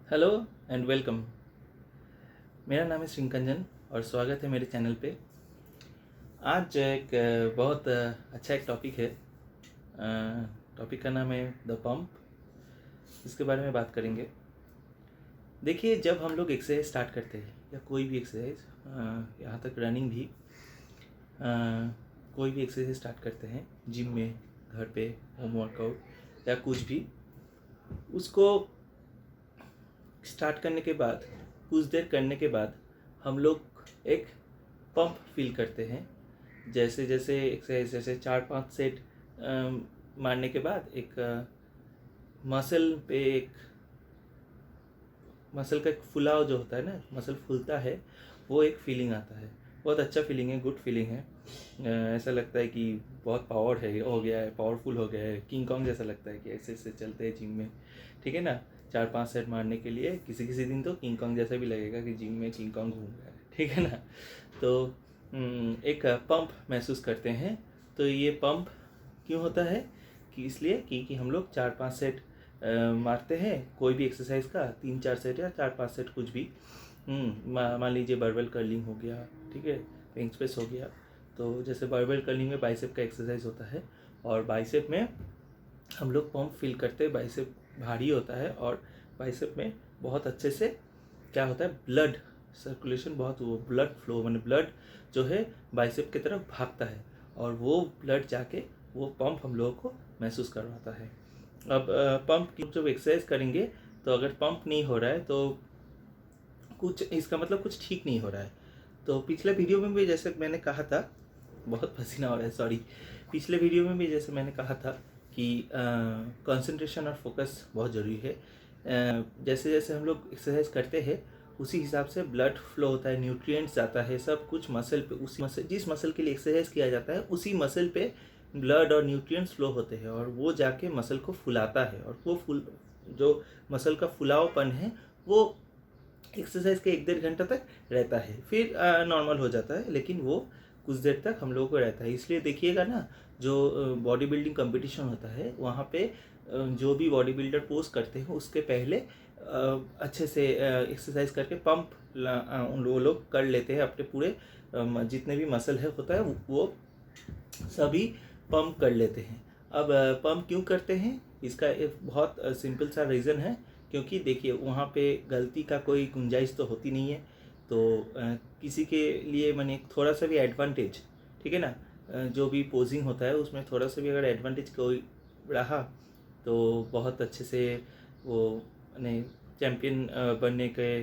Hello and welcome. मेरा नाम है श्रीकंजन और स्वागत है मेरे चैनल पे। आज एक बहुत अच्छा एक टॉपिक है। टॉपिक का नाम है द पंप। इसके बारे में बात करेंगे। देखिए, जब हम लोग एक्सरसाइज स्टार्ट करते हैं या कोई भी एक्सरसाइज, यहाँ तक रनिंग भी, कोई भी एक्सरसाइज स्टार्ट करते हैं जिम में, घर पे, होम वर्कआउट या कुछ भी, उसको स्टार्ट करने के बाद कुछ देर करने के बाद हम लोग एक पंप फील करते हैं। जैसे जैसे एक्सरसाइज, जैसे 4-5 सेट मारने के बाद एक मसल पे, एक मसल का एक फुलाव जो होता है ना, मसल फूलता है, वो एक फीलिंग आता है। बहुत अच्छा फीलिंग है, गुड फीलिंग है। ऐसा लगता है कि बहुत पावर है, हो गया है, पावरफुल हो गया है, किंग कॉन्ग जैसा लगता है कि ऐसे ऐसे चलते हैं जिम में। ठीक है ना। 4-5 सेट मारने के लिए किसी किसी दिन तो किंग कॉन्ग जैसा भी लगेगा कि जिम में किंग कॉन्ग घूम रहा है। ठीक है ना। तो एक पंप महसूस करते हैं। तो ये पंप क्यों होता है? कि इसलिए कि हम लोग 4-5 सेट मारते हैं कोई भी एक्सरसाइज का, 3-4 सेट या 4-5 सेट कुछ भी। मान लीजिए बारबेल कर्लिंग हो गया, ठीक है, बेंच प्रेस हो गया। तो जैसे बारबेल कर्लिंग में बाइसेप का एक्सरसाइज होता है और बाइसेप में हम लोग पंप फील करते हैं। बाइसेप भारी होता है और बाइसेप में बहुत अच्छे से क्या होता है, ब्लड सर्कुलेशन, बहुत वो ब्लड फ्लो, मैंने ब्लड जो है बाइसेप की तरफ भागता है और वो ब्लड जाके वो पंप हम लोगों को महसूस करवाता है। अब पंप की जब एक्सरसाइज करेंगे तो अगर पंप नहीं हो रहा है तो कुछ, इसका मतलब कुछ ठीक नहीं हो रहा है। तो पिछले वीडियो में भी जैसे मैंने कहा था, बहुत पसीना हो रहा है, सॉरी। पिछले वीडियो में भी जैसे मैंने कहा था कि कंसंट्रेशन और फोकस बहुत ज़रूरी है। जैसे जैसे हम लोग एक्सरसाइज करते हैं उसी हिसाब से ब्लड फ्लो होता है, न्यूट्रिएंट्स जाता है, सब कुछ मसल पे, उसी मसल, जिस मसल के लिए एक्सरसाइज किया जाता है उसी मसल पे ब्लड और न्यूट्रिएंट्स फ्लो होते हैं और वो जाके मसल को फुलाता है। और वो जो मसल का फुलावपन है वो एक्सरसाइज के 1-1.5 घंटा तक रहता है, फिर नॉर्मल हो जाता है, लेकिन वो कुछ देर तक हम लोगों को रहता है। इसलिए देखिएगा ना, जो बॉडी बिल्डिंग कंपटीशन होता है वहाँ पे जो भी बॉडी बिल्डर पोस्ट करते हैं उसके पहले अच्छे से एक्सरसाइज करके पंप उन लोग कर लेते हैं। अपने पूरे जितने भी मसल है होता है वो सभी पंप कर लेते हैं। अब पंप क्यों करते हैं, इसका एक बहुत सिंपल सा रीज़न है। क्योंकि देखिए, वहाँ पे गलती का कोई गुंजाइश तो होती नहीं है। तो किसी के लिए मैंने थोड़ा सा भी एडवांटेज, ठीक है ना, जो भी पोजिंग होता है उसमें थोड़ा सा भी अगर एडवांटेज कोई रहा तो बहुत अच्छे से वो मैंने चैम्पियन बनने के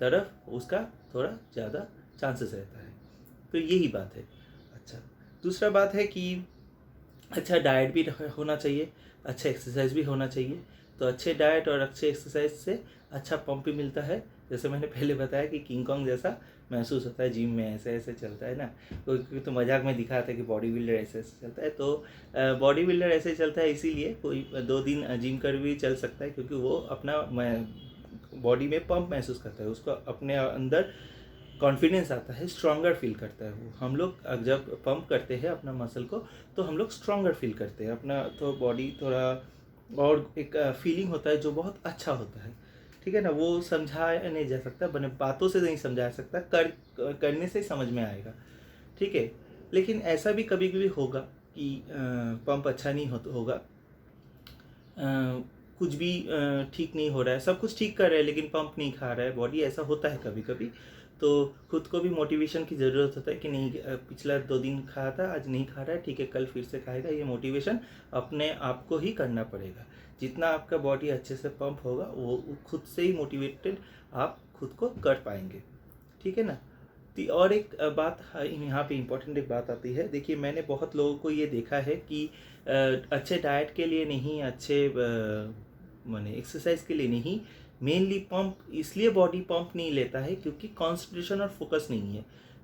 तरफ उसका थोड़ा ज़्यादा चांसेस रहता है। तो यही बात है। अच्छा, दूसरा बात है कि अच्छा डाइट भी होना चाहिए, अच्छा एक्सरसाइज भी होना चाहिए। तो अच्छे डाइट और अच्छे एक्सरसाइज से अच्छा पंप भी मिलता है। जैसे मैंने पहले बताया कि किंग कॉन्ग जैसा महसूस होता है जिम में, ऐसे ऐसे चलता है ना। कोई तो मजाक में दिखाता है कि बॉडी बिल्डर ऐसे ऐसे चलता है। तो बॉडी बिल्डर ऐसे चलता है इसीलिए कोई 2 दिन जिम कर भी चल सकता है, क्योंकि वो अपना बॉडी में पंप महसूस करता है, उसको अपने अंदर कॉन्फिडेंस आता है, स्ट्रॉन्गर फील करता है। वो हम लोग जब पंप करते हैं अपना मसल को तो हम लोग स्ट्रॉन्गर फील करते हैं अपना, तो बॉडी थोड़ा और एक फीलिंग होता है जो बहुत अच्छा होता है। ठीक है ना। वो समझाया नहीं जा सकता, बने बातों से नहीं समझा सकता, करने से समझ में आएगा। ठीक है। लेकिन ऐसा भी कभी कभी होगा कि पंप अच्छा नहीं होगा, कुछ भी ठीक नहीं हो रहा है, सब कुछ ठीक कर रहा है लेकिन पंप नहीं खा रहा है बॉडी, ऐसा होता है कभी कभी। तो खुद को भी मोटिवेशन की ज़रूरत होता है कि नहीं, पिछला 2 दिन खाया था, आज नहीं खा रहा है, ठीक है, कल फिर से खाएगा। ये मोटिवेशन अपने आप को ही करना पड़ेगा। जितना आपका बॉडी अच्छे से पंप होगा वो खुद से ही मोटिवेटेड आप खुद को कर पाएंगे। ठीक है ना। और एक बात यहाँ पे इम्पोर्टेंट एक बात आती है। देखिए, मैंने बहुत लोगों को ये देखा है कि अच्छे डाइट के लिए नहीं, अच्छे माने एक्सरसाइज के लिए नहीं, मेनली पंप इसलिए बॉडी पंप नहीं लेता है क्योंकि कंसंट्रेशन और फोकस नहीं है।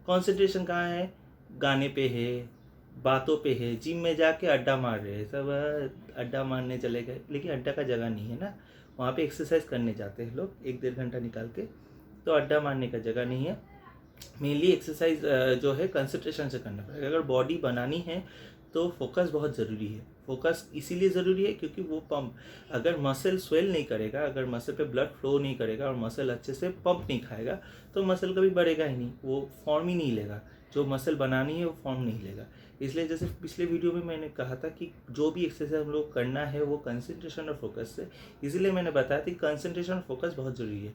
कंसंट्रेशन कहाँ है? गाने पे है, बातों पे है। जिम में जाके अड्डा मार रहे हैं सब, अड्डा मारने चले गए, लेकिन अड्डा का जगह नहीं है ना। वहाँ पे एक्सरसाइज करने जाते हैं लोग 1-1.5 घंटा निकाल के, तो अड्डा मारने का जगह नहीं है। मेनली एक्सरसाइज जो है कंसंट्रेशन से करना पड़ेगा। अगर बॉडी बनानी है तो फोकस बहुत ज़रूरी है। फोकस इसीलिए ज़रूरी है क्योंकि वो पंप, अगर मसल स्वेल नहीं करेगा, अगर मसल पे ब्लड फ्लो नहीं करेगा और मसल अच्छे से पंप नहीं खाएगा तो मसल कभी बढ़ेगा ही नहीं, वो फॉर्म ही नहीं लेगा। जो मसल बनानी है वो फॉर्म नहीं लेगा। इसलिए जैसे पिछले वीडियो में मैंने कहा था कि जो भी एक्सरसाइज हम लोग करना है वो कंसंट्रेशन और फोकस से, इसीलिए मैंने बताया था कि कंसंट्रेशन और फोकस बहुत ज़रूरी है।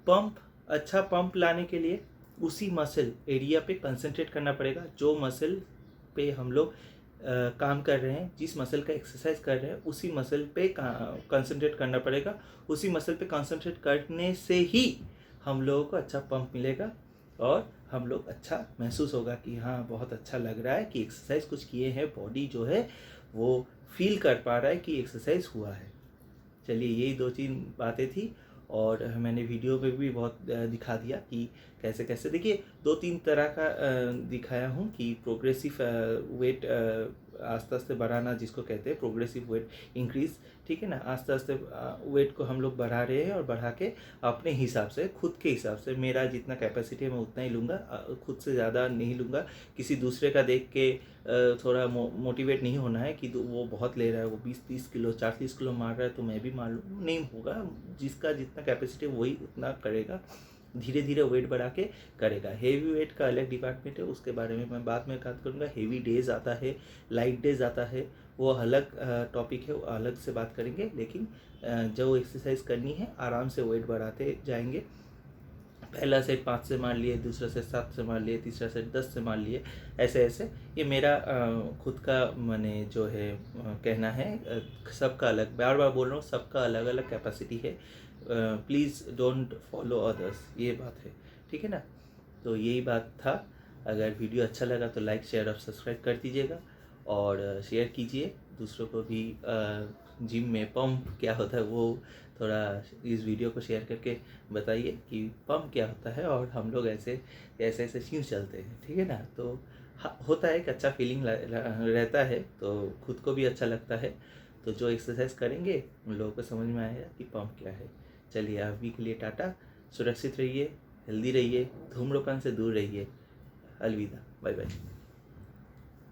पंप, अच्छा पंप लाने के लिए उसी मसल एरिया पे कंसंट्रेट करना पड़ेगा जो मसल पे हम लोग काम कर रहे हैं, जिस मसल का एक्सरसाइज कर रहे हैं उसी मसल पे कंसंट्रेट करना पड़ेगा। उसी मसल पे कंसंट्रेट करने से ही हम लोगों को अच्छा पंप मिलेगा और हम लोग अच्छा महसूस होगा कि हाँ बहुत अच्छा लग रहा है कि एक्सरसाइज कुछ किए हैं, बॉडी जो है वो फील कर पा रहा है कि एक्सरसाइज हुआ है। चलिए यही 2-3 बातें थी और मैंने वीडियो में भी बहुत दिखा दिया कि कैसे कैसे। देखिए 2-3 तरह का दिखाया हूँ कि प्रोग्रेसिव वेट आस्ते आस्ते बढ़ाना, जिसको कहते हैं प्रोग्रेसिव वेट इंक्रीज, ठीक है ना। आस्ते आस्ते वेट को हम लोग बढ़ा रहे हैं और बढ़ा के अपने हिसाब से, खुद के हिसाब से, मेरा जितना कैपेसिटी है मैं उतना ही लूँगा, खुद से ज़्यादा नहीं लूँगा। किसी दूसरे का देख के थोड़ा मोटिवेट नहीं होना है कि वो बहुत ले रहा है, वो 20-30 किलो 40 किलो मार रहा है तो मैं भी मार लूँ, नहीं होगा। जिसका जितना कैपेसिटी वही उतना करेगा, धीरे धीरे वेट बढ़ा के करेगा। हेवी वेट का अलग डिपार्टमेंट है, उसके बारे में मैं बाद में बात करूँगा। हेवी डेज आता है, लाइट डेज आता है, वो अलग टॉपिक है, वो अलग से बात करेंगे। लेकिन जो एक्सरसाइज करनी है आराम से वेट बढ़ाते जाएंगे। पहला सेट 5 से मार लिए, दूसरा सेट 7 से मार लिए, तीसरा सेट 10 से मार लिए, ऐसे ऐसे। ये मेरा खुद का मैंने जो है कहना है। सबका अलग, बार बार बोल रहा हूँ, सबका अलग अलग कैपेसिटी है। प्लीज़ डोंट फॉलो अदर्स, ये बात है, ठीक है ना। तो यही बात था। अगर वीडियो अच्छा लगा तो लाइक शेयर और सब्सक्राइब कर दीजिएगा और शेयर कीजिए दूसरों को भी। जिम में पंप क्या होता है वो थोड़ा इस वीडियो को शेयर करके बताइए कि पंप क्या होता है और हम लोग ऐसे ऐसे ऐसे क्यों चलते हैं, ठीक है ना। तो होता है एक अच्छा फीलिंग रहता है, तो खुद को भी अच्छा लगता है। तो जो एक्सरसाइज करेंगे उन लोगों को समझ में आएगा कि पंप क्या है। चलिए अभी के लिए टाटा, सुरक्षित रहिए, हेल्दी रहिए, धूम्रपान से दूर रहिए। अलविदा, बाय बाय।